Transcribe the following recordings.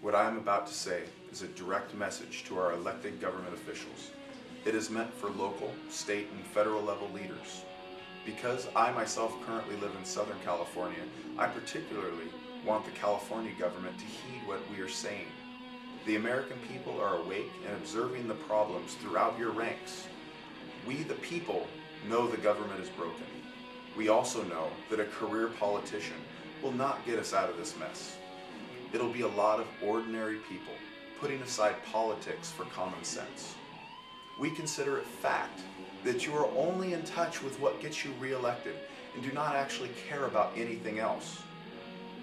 What I am about to say is a direct message to our elected government officials. It is meant for local, state, and federal level leaders. Because I myself currently live in Southern California, I particularly want the California government to heed what we are saying. The American people are awake and observing the problems throughout your ranks. We, the people, know the government is broken. We also know that a career politician will not get us out of this mess. It'll be a lot of ordinary people putting aside politics for common sense. We consider it fact that you are only in touch with what gets you reelected and do not actually care about anything else.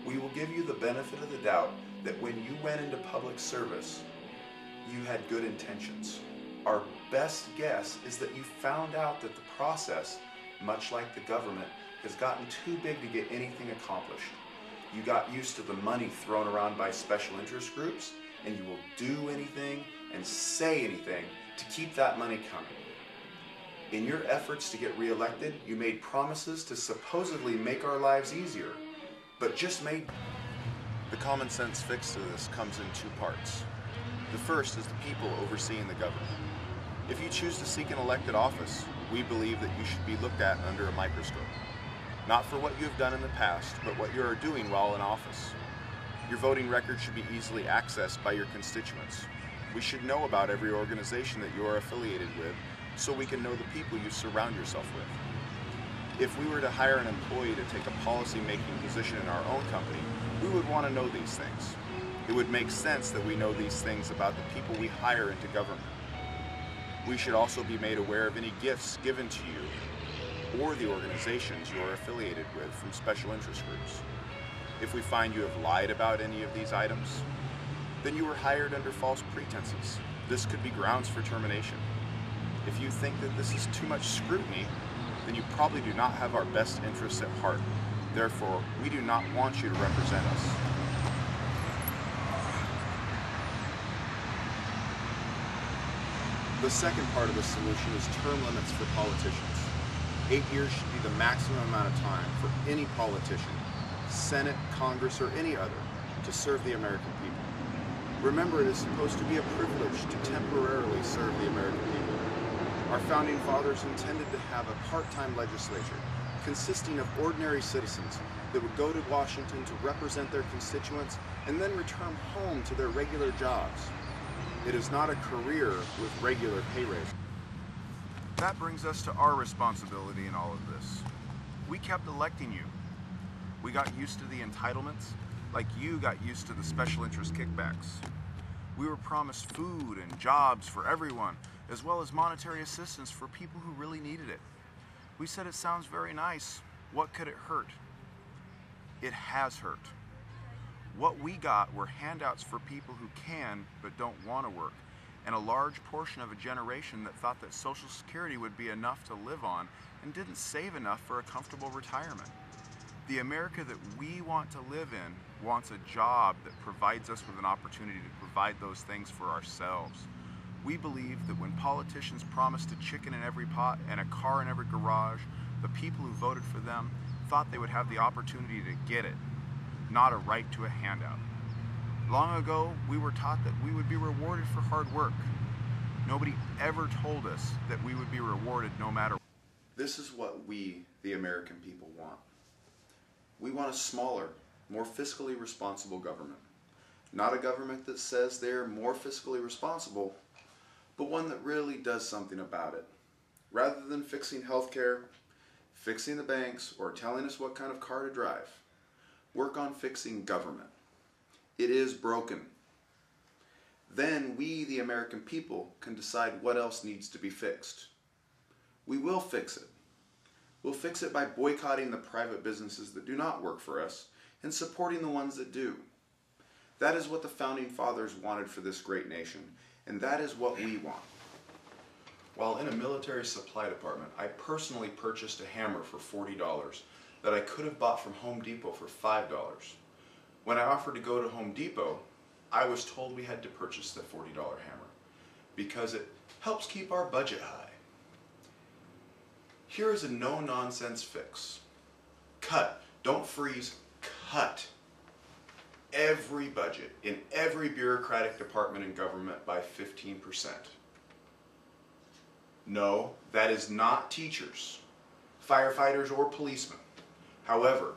We will give you the benefit of the doubt that when you went into public service, you had good intentions. Our best guess is that you found out that the process, much like the government, has gotten too big to get anything accomplished. You got used to the money thrown around by special interest groups, and you will do anything and say anything to keep that money coming. In your efforts to get reelected, you made promises to supposedly make our lives easier, but just made. The common sense fix to this comes in two parts. The first is the people overseeing the government. If you choose to seek an elected office, we believe that you should be looked at under a microscope. Not for what you have done in the past, but what you are doing while in office. Your voting record should be easily accessed by your constituents. We should know about every organization that you are affiliated with, so we can know the people you surround yourself with. If we were to hire an employee to take a policy-making position in our own company, we would want to know these things. It would make sense that we know these things about the people we hire into government. We should also be made aware of any gifts given to you or the organizations you are affiliated with from special interest groups. If we find you have lied about any of these items, then you were hired under false pretenses. This could be grounds for termination. If you think that this is too much scrutiny, then you probably do not have our best interests at heart. Therefore, we do not want you to represent us. The second part of the solution is term limits for politicians. 8 years should be the maximum amount of time for any politician, Senate, Congress, or any other, to serve the American people. Remember, it is supposed to be a privilege to temporarily serve the American people. Our founding fathers intended to have a part-time legislature consisting of ordinary citizens that would go to Washington to represent their constituents and then return home to their regular jobs. It is not a career with regular pay raises. That brings us to our responsibility in all of this. We kept electing you. We got used to the entitlements, like you got used to the special interest kickbacks. We were promised food and jobs for everyone, as well as monetary assistance for people who really needed it. We said it sounds very nice. What could it hurt? It has hurt. What we got were handouts for people who can but don't want to work, and a large portion of a generation that thought that Social Security would be enough to live on and didn't save enough for a comfortable retirement. The America that we want to live in wants a job that provides us with an opportunity to provide those things for ourselves. We believe that when politicians promised a chicken in every pot and a car in every garage, the people who voted for them thought they would have the opportunity to get it, not a right to a handout. Long ago, we were taught that we would be rewarded for hard work. Nobody ever told us that we would be rewarded no matter what. This is what we, the American people, want. We want a smaller, more fiscally responsible government. Not a government that says they're more fiscally responsible, but one that really does something about it. Rather than fixing healthcare, fixing the banks, or telling us what kind of car to drive, work on fixing government. It is broken. Then we, the American people, can decide what else needs to be fixed. We will fix it. We'll fix it by boycotting the private businesses that do not work for us and supporting the ones that do. That is what the Founding Fathers wanted for this great nation, and that is what we want. While in a military supply department, I personally purchased a hammer for $40 that I could have bought from Home Depot for $5. When I offered to go to Home Depot, I was told we had to purchase the $40 hammer because it helps keep our budget high. Here is a no-nonsense fix. Cut. Don't freeze. Cut every budget in every bureaucratic department in government by 15%. No, that is not teachers, firefighters, or policemen. However,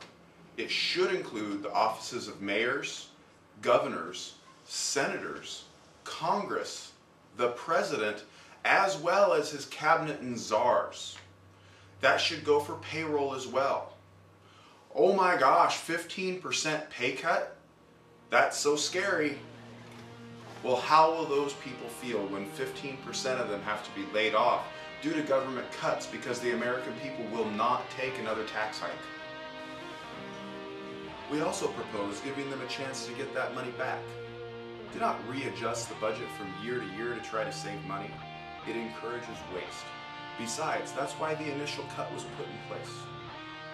it should include the offices of mayors, governors, senators, Congress, the president, as well as his cabinet and czars. That should go for payroll as well. Oh my gosh, 15% pay cut? That's so scary. Well, how will those people feel when 15% of them have to be laid off due to government cuts because the American people will not take another tax hike? We also propose giving them a chance to get that money back. Do not readjust the budget from year to year to try to save money. It encourages waste. Besides, that's why the initial cut was put in place.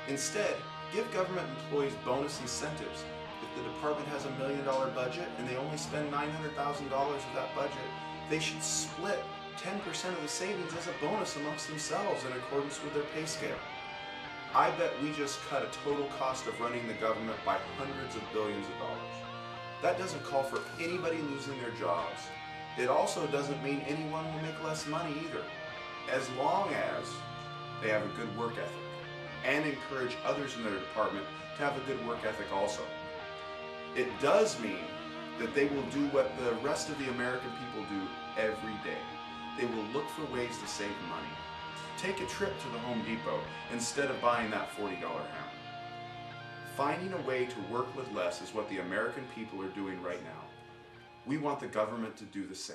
Instead, give government employees bonus incentives. If the department has $1 million budget and they only spend $900,000 of that budget, they should split 10% of the savings as a bonus amongst themselves in accordance with their pay scale. I bet we just cut a total cost of running the government by hundreds of billions of dollars. That doesn't call for anybody losing their jobs. It also doesn't mean anyone will make less money either, as long as they have a good work ethic and encourage others in their department to have a good work ethic also. It does mean that they will do what the rest of the American people do every day. They will look for ways to save money. Take a trip to the Home Depot instead of buying that $40 hammer. Finding a way to work with less is what the American people are doing right now. We want the government to do the same.